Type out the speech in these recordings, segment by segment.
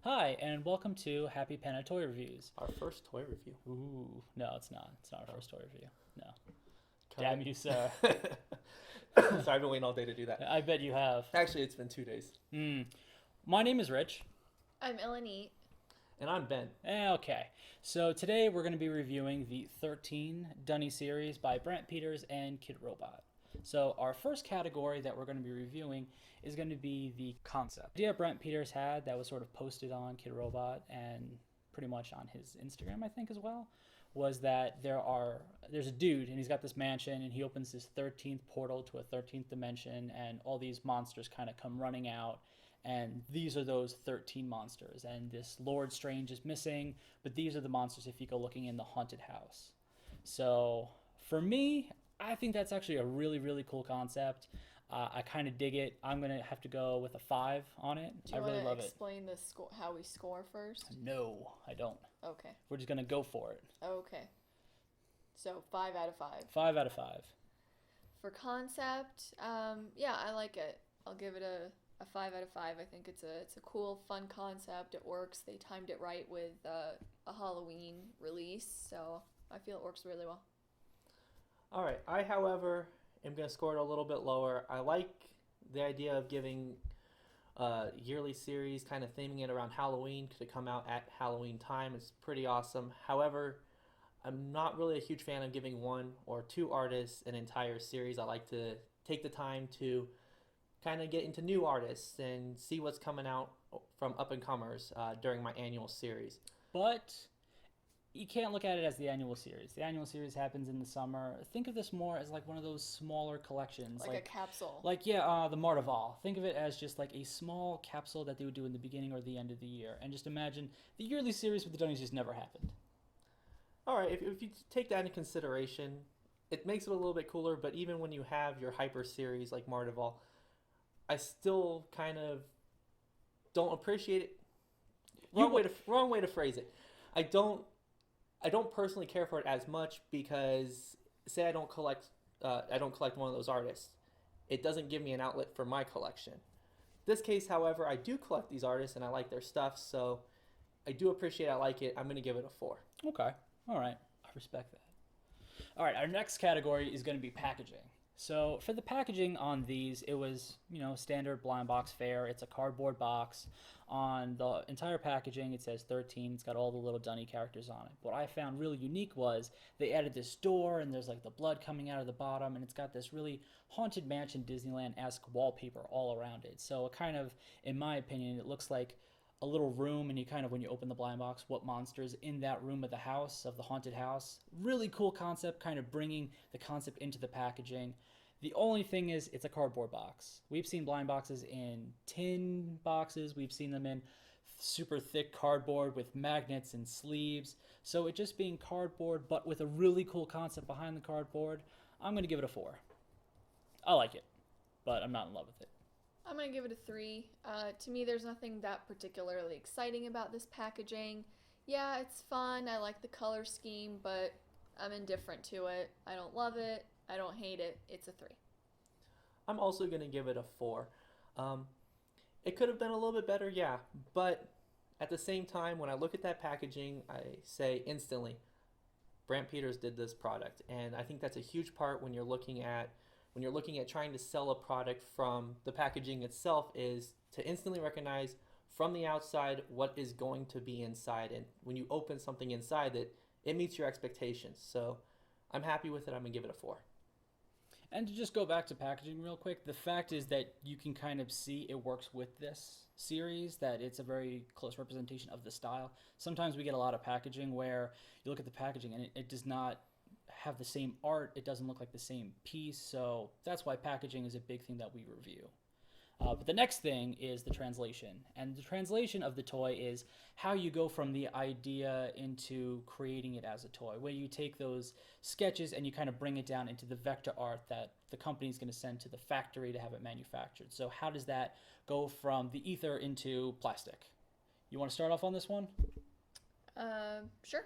Hi, and welcome to Happy Panda Toy Reviews. Our first toy review. Ooh, no, it's not. It's not our first toy review. No. Cut Damn it. you, sir. Sorry, I've been waiting all day to do that. I bet you have. Actually, it's been 2 days. My name is Rich. I'm Eleni. And I'm Ben. Okay, so today we're going to be reviewing the 13 Dunny Series by Brandt Peters and Kidrobot. So our first category that we're going to be reviewing is going to be the concept. The idea Brandt Peters had that was sort of posted on Kidrobot and pretty much on his Instagram, I think, as well, was that there's a dude and he's got this mansion and he opens this 13th portal to a 13th dimension and all these monsters kind of come running out. And these are those 13 monsters. And this Lord Strange is missing, but these are the monsters if you go looking in the haunted house. So for me, I think that's actually a really, really cool concept. I kind of dig it. I'm going to have to go with a 5 on it. Do you I really love it. explain the how we score first? No, I don't. Okay. We're just going to go for it. Okay. So 5 out of 5. 5 out of 5. For concept, yeah, I like it. I'll give it a 5 out of 5. I think it's a cool, fun concept. It works. They timed it right with a Halloween release, so I feel it works really well. All right. I, however, am going to score it a little bit lower. I like the idea of giving yearly series, kind of theming it around Halloween to come out at Halloween time. It's pretty awesome. However, I'm not really a huge fan of giving 1 or 2 artists an entire series. I like to take the time to kind of get into new artists and see what's coming out from up-and-comers during my annual series. But you can't look at it as the annual series. The annual series happens in the summer. Think of this more as like one of those smaller collections. Like a capsule. Like, the Martival. Think of it as just like a small capsule that they would do in the beginning or the end of the year. And just imagine the yearly series with the Dunnies just never happened. All right, if you take that into consideration, it makes it a little bit cooler, but even when you have your hyper series like Martival, I still kind of don't appreciate it. Wrong way to phrase it. I don't personally care for it as much because say I don't collect one of those artists. It doesn't give me an outlet for my collection. This case, however, I do collect these artists and I like their stuff, so I do appreciate it. I like it. I'm going to give it a 4. Okay. All right. I respect that. All right. Our next category is going to be packaging. So for the packaging on these, it was, standard blind box fare. It's a cardboard box. On the entire packaging, it says 13. It's got all the little Dunny characters on it. What I found really unique was they added this door, and there's like the blood coming out of the bottom, and it's got this really Haunted Mansion Disneyland-esque wallpaper all around it. So it kind of, in my opinion, it looks like a little room, and you kind of, when you open the blind box, what monsters in that room of the house, of the haunted house. Really cool concept, kind of bringing the concept into the packaging. The only thing is, it's a cardboard box. We've seen blind boxes in tin boxes. We've seen them in super thick cardboard with magnets and sleeves. So it just being cardboard, but with a really cool concept behind the cardboard, I'm going to give it a 4. I like it, but I'm not in love with it. I'm going to give it a 3. To me, there's nothing that particularly exciting about this packaging. Yeah, it's fun. I like the color scheme, but I'm indifferent to it. I don't love it. I don't hate it. It's a 3. I'm also going to give it a 4. It could have been a little bit better, yeah, but at the same time, when I look at that packaging, I say instantly, Brandt Peters did this product, and I think that's a huge part when you're looking at trying to sell a product from the packaging itself, is to instantly recognize from the outside what is going to be inside, and when you open something inside it meets your expectations. So I'm happy with it. I'm going to give it a 4. And to just go back to packaging real quick, the fact is that you can kind of see it works with this series, that it's a very close representation of the style. Sometimes we get a lot of packaging where you look at the packaging and it does not have the same art. It doesn't look like the same piece. So that's why packaging is a big thing that we review. But the next thing is the translation. And the translation of the toy is how you go from the idea into creating it as a toy, where you take those sketches and you kind of bring it down into the vector art that the company is going to send to the factory to have it manufactured. So how does that go from the ether into plastic? You want to start off on this one? Sure.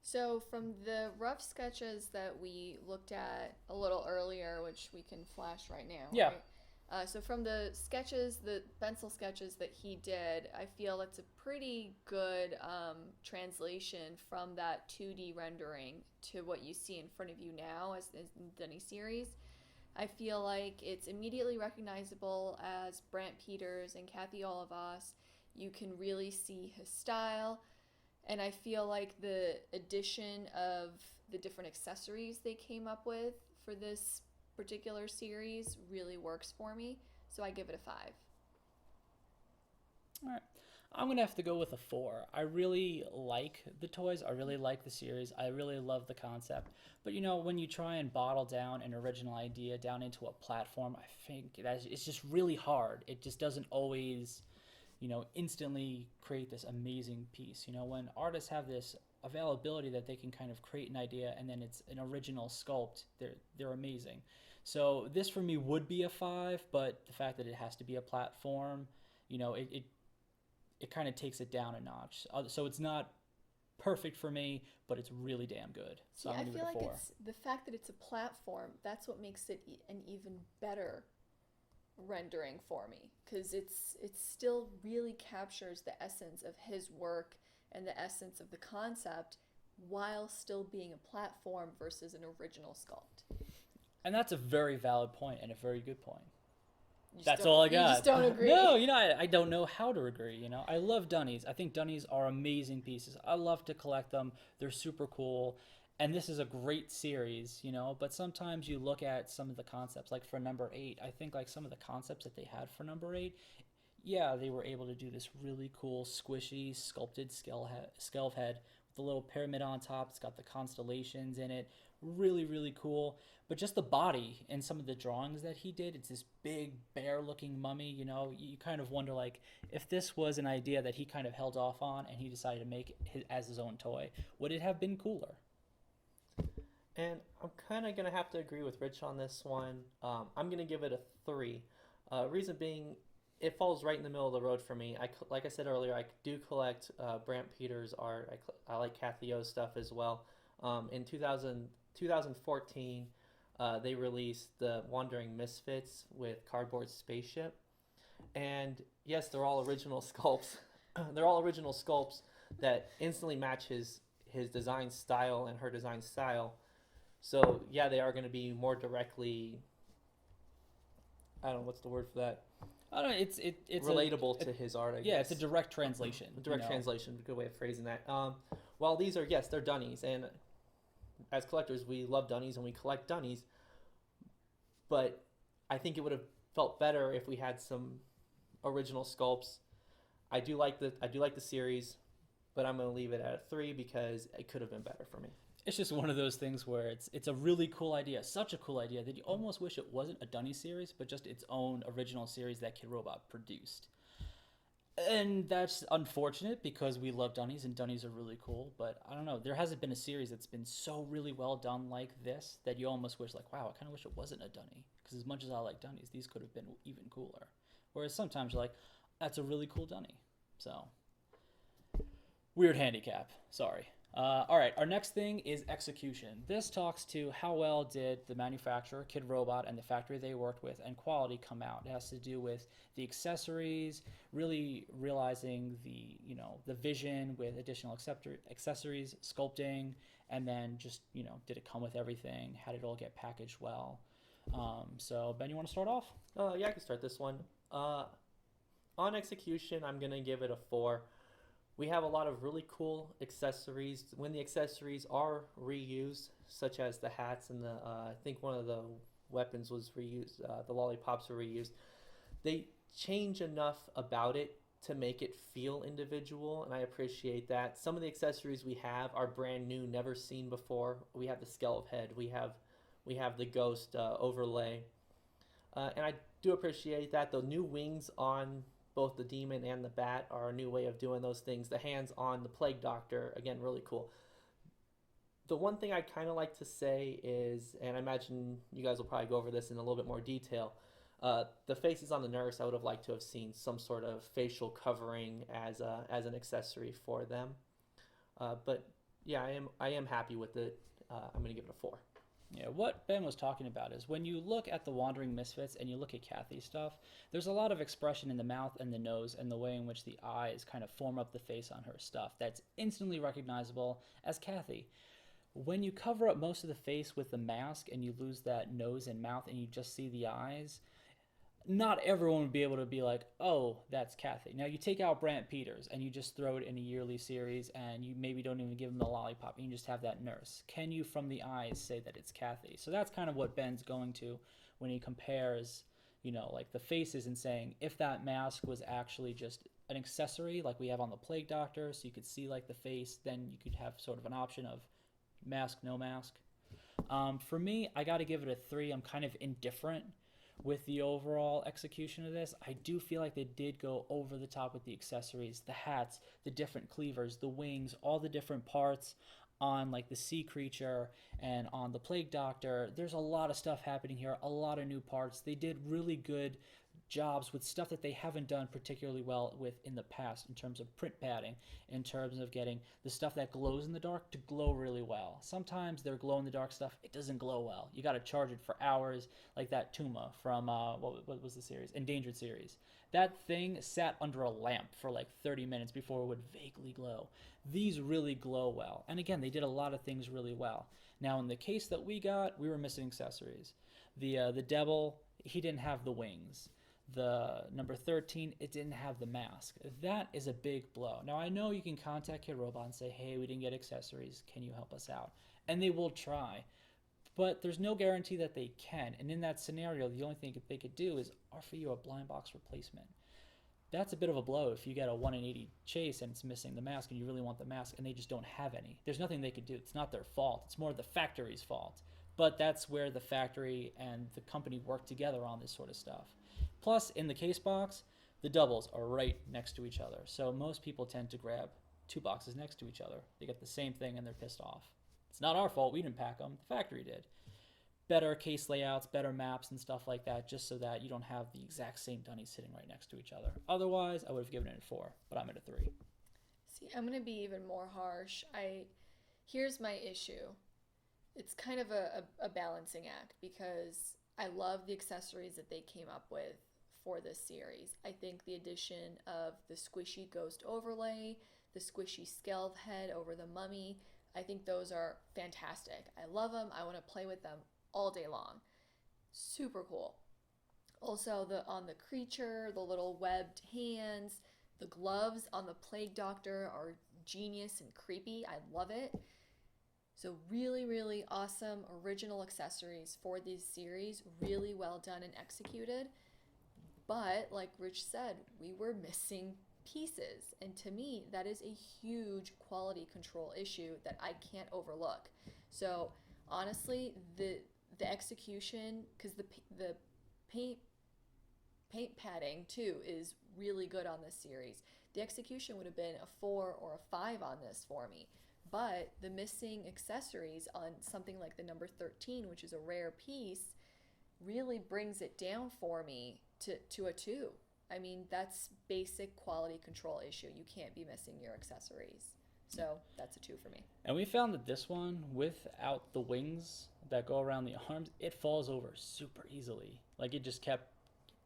So, from the rough sketches that we looked at a little earlier, which we can flash right now, Yeah. right? So, from the sketches, the pencil sketches that he did, I feel it's a pretty good translation from that 2D rendering to what you see in front of you now as in the Dunny series. I feel like it's immediately recognizable as Brandt Peters and Kathy Olivas. You can really see his style, and I feel like the addition of the different accessories they came up with for this particular series really works for me. So I give it a 5. All right. I'm going to have to go with a 4. I really like the toys. I really like the series. I really love the concept. But, when you try and bottle down an original idea down into a platform, I think it's just really hard. It just doesn't always, instantly create this amazing piece. When artists have this availability that they can kind of create an idea and then it's an original sculpt, they're amazing. So this for me would be a 5, but the fact that it has to be a platform, it kind of takes it down a notch. So it's not perfect for me, but it's really damn good. So See, I'm I gonna feel give it like a 4. it's the fact that it's a platform, that's what makes it an even better rendering for me, because it still really captures the essence of his work and the essence of the concept while still being a platform versus an original sculpt. And that's a very valid point and a very good point. You just That's don't- all I got. You just don't agree. No, I don't know how to agree. I love Dunnies. I think Dunnies are amazing pieces. I love to collect them. They're super cool. And this is a great series, but sometimes you look at some of the concepts, like for number 8, I think like some of the concepts that they had for number 8, yeah, they were able to do this really cool, squishy, sculpted scale head with the little pyramid on top. It's got the constellations in it. Really, really cool. But just the body and some of the drawings that he did, it's this big, bear-looking mummy, You kind of wonder, like, if this was an idea that he kind of held off on and he decided to make it as his own toy, would it have been cooler? And I'm kind of going to have to agree with Rich on this one. I'm going to give it a 3. Reason being, it falls right in the middle of the road for me. Like I said earlier, I do collect Brandt Peters art. I like Kathy O's stuff as well. In 2014, they released the Wandering Misfits with Cardboard Spaceship. And yes, they're all original sculpts. They're all original sculpts that instantly match his design style and her design style. So yeah, they are going to be more directly, I don't know what's the word for that. I don't know. It's relatable to his art. I guess. It's a direct translation. A direct translation, a good way of phrasing that. While these are, yes, they're Dunnies, and as collectors, we love Dunnies and we collect Dunnies. But I think it would have felt better if we had some original sculpts. I do like the series, but I'm going to leave it at a 3 because it could have been better for me. It's just one of those things where it's a really cool idea, such a cool idea that you almost wish it wasn't a Dunny series, but just its own original series that Kidrobot produced. And that's unfortunate because we love Dunnies and Dunnies are really cool, but I don't know, there hasn't been a series that's been so really well done like this that you almost wish like, wow, I kind of wish it wasn't a Dunny, because as much as I like Dunnies, these could have been even cooler. Whereas sometimes you're like, that's a really cool Dunny. So, weird handicap, sorry. All right, our next thing is execution. This talks to how well did the manufacturer, Kidrobot, and the factory they worked with and quality come out. It has to do with the accessories, really realizing the vision with additional accessories, sculpting, and then just, did it come with everything? How did it all get packaged well? So, Ben, you want to start off? Yeah, I can start this one. On execution, I'm going to give it a 4. We have a lot of really cool accessories. When the accessories are reused, such as the hats and I think one of the weapons was reused, the lollipops were reused, they change enough about it to make it feel individual, and I appreciate that. Some of the accessories we have are brand new, never seen before. We have the skeleton head, we have the ghost overlay, and I do appreciate that. The new wings on both the demon and the bat are a new way of doing those things. The hands on the plague doctor, again, really cool. The one thing I'd kind of like to say is, and I imagine you guys will probably go over this in a little bit more detail, the faces on the nurse, I would have liked to have seen some sort of facial covering as an accessory for them. But Yeah, I am happy with it. I'm gonna give it a 4. Yeah, what Ben was talking about is when you look at the Wandering Misfits and you look at Kathy's stuff, there's a lot of expression in the mouth and the nose and the way in which the eyes kind of form up the face on her stuff that's instantly recognizable as Kathy. When you cover up most of the face with the mask and you lose that nose and mouth and you just see the eyes, not everyone would be able to be like, oh, that's Kathy. Now you take out Brandt Peters and you just throw it in a yearly series and you maybe don't even give him the lollipop and you just have that nurse. Can you, from the eyes, say that it's Kathy? So that's kind of what Ben's going to when he compares, like the faces and saying if that mask was actually just an accessory like we have on the Plague Doctor, so you could see like the face, then you could have sort of an option of mask, no mask. For me, I got to give it a 3. I'm kind of indifferent with the overall execution of this. I do feel like they did go over the top with the accessories, the hats, the different cleavers, the wings, all the different parts on like the sea creature and on the Plague Doctor. There's a lot of stuff happening here, a lot of new parts. They did really good jobs with stuff that they haven't done particularly well with in the past in terms of print padding, in terms of getting the stuff that glows in the dark to glow really well. Sometimes their glow in the dark stuff, it doesn't glow well. You got to charge it for hours, like that Tuma from what was the series? Endangered Series. That thing sat under a lamp for like 30 minutes before it would vaguely glow. These really glow well. And again, they did a lot of things really well. Now in the case that we got, we were missing accessories. The Devil, he didn't have the wings. The number 13, it didn't have the mask. That is a big blow. Now, I know you can contact Kidrobot and say, hey, we didn't get accessories. Can you help us out? And they will try. But there's no guarantee that they can. And in that scenario, the only thing they could do is offer you a blind box replacement. That's a bit of a blow if you get a 1 in 80 chase and it's missing the mask and you really want the mask and they just don't have any. There's nothing they could do. It's not their fault. It's more the factory's fault. But that's where the factory and the company work together on this sort of stuff. Plus, in the case box, the doubles are right next to each other. So most people tend to grab 2 boxes next to each other. They get the same thing and they're pissed off. It's not our fault. We didn't pack them. The factory did. Better case layouts, better maps and stuff like that, just so that you don't have the exact same Dunnies sitting right next to each other. Otherwise, I would have given it a 4, but I'm at a 3. See, I'm going to be even more harsh. Here's my issue. It's kind of a balancing act because I love the accessories that they came up with for this series. I think the addition of the squishy ghost overlay, the squishy skeleton head over the mummy, I think those are fantastic. I love them. I want to play with them all day long. Super cool. Also, on the creature, the little webbed hands, the gloves on the Plague Doctor are genius and creepy. I love it. So really, really awesome original accessories for this series. Really well done and executed. But like Rich said, we were missing pieces. And to me, that is a huge quality control issue that I can't overlook. So honestly, the execution, because the paint padding too is really good on this series. The execution would have been a 4 or a 5 on this for me. But the missing accessories on something like the number 13, which is a rare piece, really brings it down for me to a 2. I mean, that's basic quality control issue. You can't be missing your accessories. So that's a 2 for me. And we found that this one, without the wings that go around the arms, it falls over super easily. Like it just kept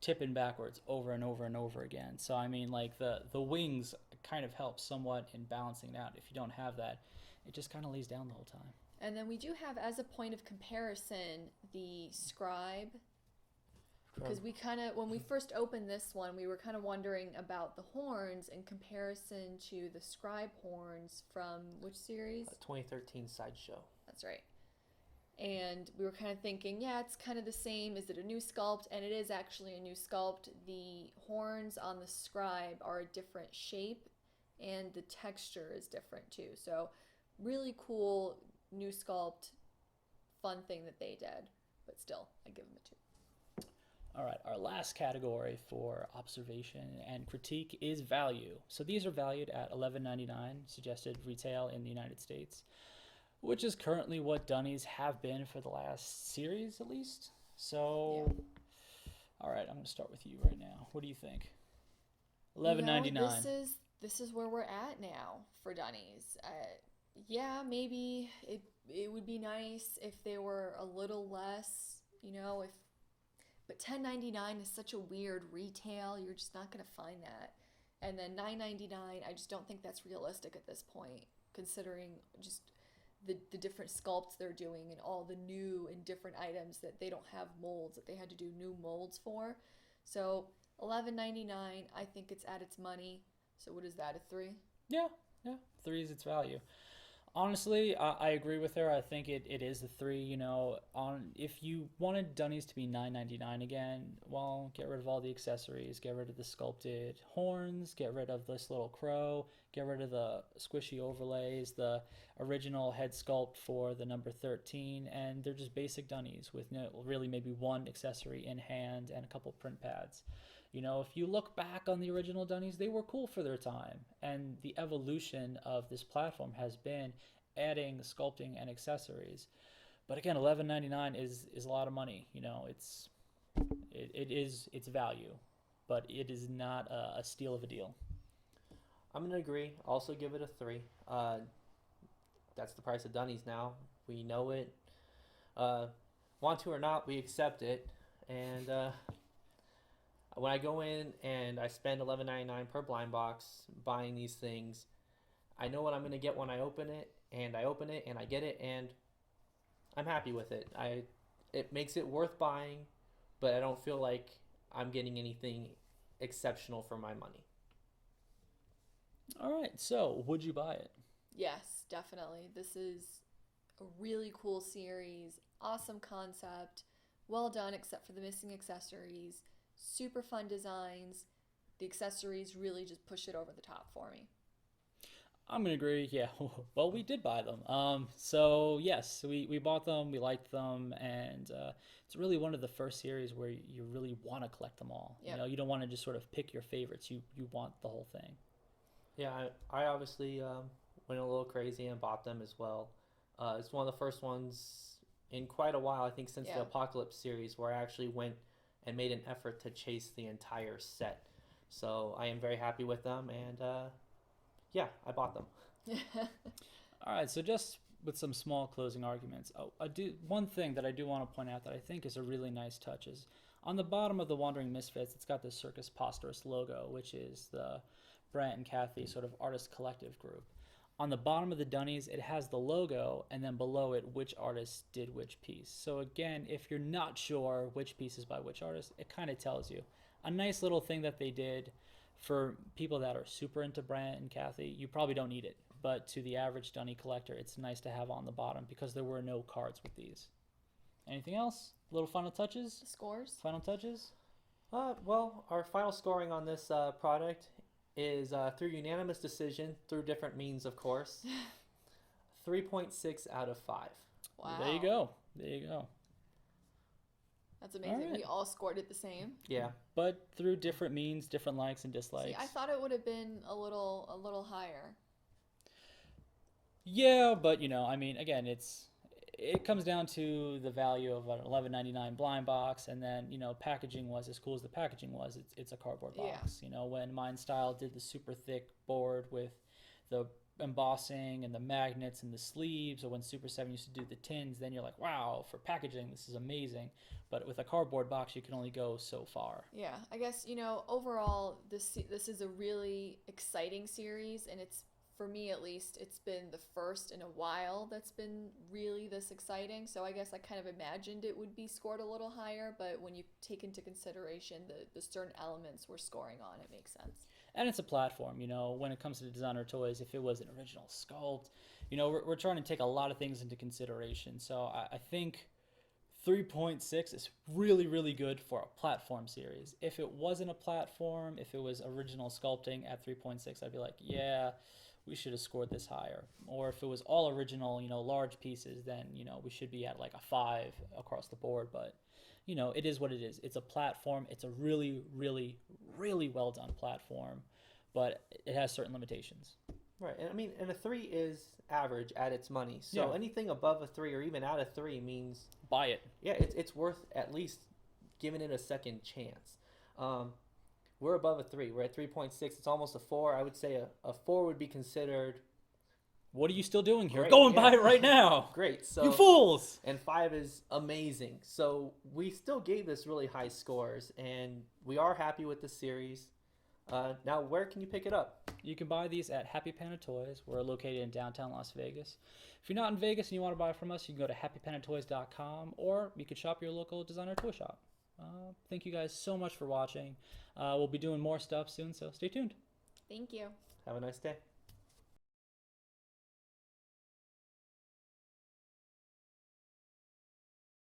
tipping backwards over and over and over again. So I mean, like the wings kind of help somewhat in balancing it out. If you don't have that, it just kind of lays down the whole time. And then we do have, as a point of comparison, the scribe. Because we kind of, when we first opened this one, we were kind of wondering about the horns in comparison to the scribe horns from which series? 2013 Sideshow. That's right. And we were kind of thinking, yeah, it's kind of the same. Is it a new sculpt? And it is actually a new sculpt. The horns on the scribe are a different shape, and the texture is different too. So really cool new sculpt, fun thing that they did. But still, I give them a 2. All right, our last category for observation and critique is value. So these are valued at $11.99 suggested retail in the United States, which is currently what Dunnies have been for the last series at least. So, yeah. All right, I'm going to start with you right now. What do you think? $11.99. This is where we're at now for Dunnies. Yeah, maybe it would be nice if they were a little less, if but 10.99 is such a weird retail. You're just not going to find that. And then 9.99, I just don't think that's realistic at this point, considering just the different sculpts they're doing and all the new and different items that they don't have molds that they had to do new molds for. So 11.99, I think it's at its money. So what is that, a 3? Yeah, yeah, 3 is its value. Honestly, I agree with her. I think it is a 3. On if you wanted Dunnies to be 9.99 again, well, get rid of all the accessories, get rid of the sculpted horns, get rid of this little crow, get rid of the squishy overlays, the original head sculpt for the number 13, and they're just basic Dunnies with no, really maybe one accessory in hand and a couple print pads. If you look back on the original Dunnies, they were cool for their time. And the evolution of this platform has been adding sculpting and accessories. But again, 11.99 is a lot of money. It is its value, but it is not a steal of a deal. I'm gonna agree. Also, give it a 3. That's the price of Dunnies now. We know it. Want to or not, we accept it. And when I go in and I spend $11.99 per blind box buying these things, I know what I'm going to get when I open it, and I open it and I get it, and I'm happy with it. It makes it worth buying, but I don't feel like I'm getting anything exceptional for my money. All right, so would you buy it? Yes, definitely. This is a really cool series, awesome concept, well done except for the missing accessories. Super fun designs. The accessories really just push it over the top for me. I'm gonna agree. Yeah. Well, we did buy them. So yes, we bought them. We liked them, and it's really one of the first series where you really want to collect them all. Yep. You don't want to just sort of pick your favorites. You want the whole thing. Yeah, I obviously went a little crazy and bought them as well. It's one of the first ones in quite a while, I think, since the Apocalypse series, where I actually went and made an effort to chase the entire set. So I am very happy with them, and yeah, I bought them. All right, so just with some small closing arguments, one thing that I do want to point out that I think is a really nice touch is on the bottom of the Wandering Misfits, it's got the Circus Posterous logo, which is the Brandt and Kathy sort of artist collective group. On the bottom of the Dunnies, it has the logo, and then below it, which artist did which piece. So again, if you're not sure which piece is by which artist, it kind of tells you. A nice little thing that they did for people that are super into Brandt and Kathy. You probably don't need it, but to the average Dunny collector, it's nice to have on the bottom because there were no cards with these. Anything else? Little final touches? Scores? Final touches? Well, our final scoring on this product is through unanimous decision, through different means, of course. 3.6 out of 5. Wow. There you go. There you go. That's amazing. All right. We all scored it the same. Yeah. But through different means, different likes and dislikes. See, I thought it would have been a little higher. Yeah, but I mean, again, it comes down to the value of an $11.99 blind box, and then packaging was as cool as the packaging was. It's a cardboard box. Yeah. When Mind Style did the super thick board with the embossing and the magnets and the sleeves, or when Super 7 used to do the tins, then you're like, wow, for packaging this is amazing. But with a cardboard box, you can only go so far. Yeah, I guess overall this is a really exciting series, and it's, for me at least, it's been the first in a while that's been really this exciting. So I guess I kind of imagined it would be scored a little higher, but when you take into consideration the certain elements we're scoring on, it makes sense. And it's a platform, when it comes to designer toys, if it was an original sculpt, we're trying to take a lot of things into consideration. So I think 3.6 is really, really good for a platform series. If it wasn't a platform, if it was original sculpting at 3.6, I'd be like, yeah, we should have scored this higher. Or if it was all original, large pieces, then, we should be at like a 5 across the board. But, it is what it is. It's a platform. It's a really, really, really well done platform, but it has certain limitations. Right. And I mean, and a 3 is average at its money. So Yeah. anything above a 3 or even at a 3 means, Buy it. yeah, it's worth at least giving it a second chance. We're above a 3. We're at 3.6. It's almost a 4. I would say a 4 would be considered What are you still doing here? Great, Go and yeah. buy it right now. Great. So You fools. and 5 is amazing. So we still gave this really high scores, and we are happy with the series. Now, where can you pick it up? You can buy these at Happy Panda Toys. We're located in downtown Las Vegas. If you're not in Vegas and you want to buy from us, you can go to happypandatoys.com, or you can shop your local designer toy shop. Thank you guys so much for watching. We'll be doing more stuff soon, so stay tuned. Thank you. Have a nice day.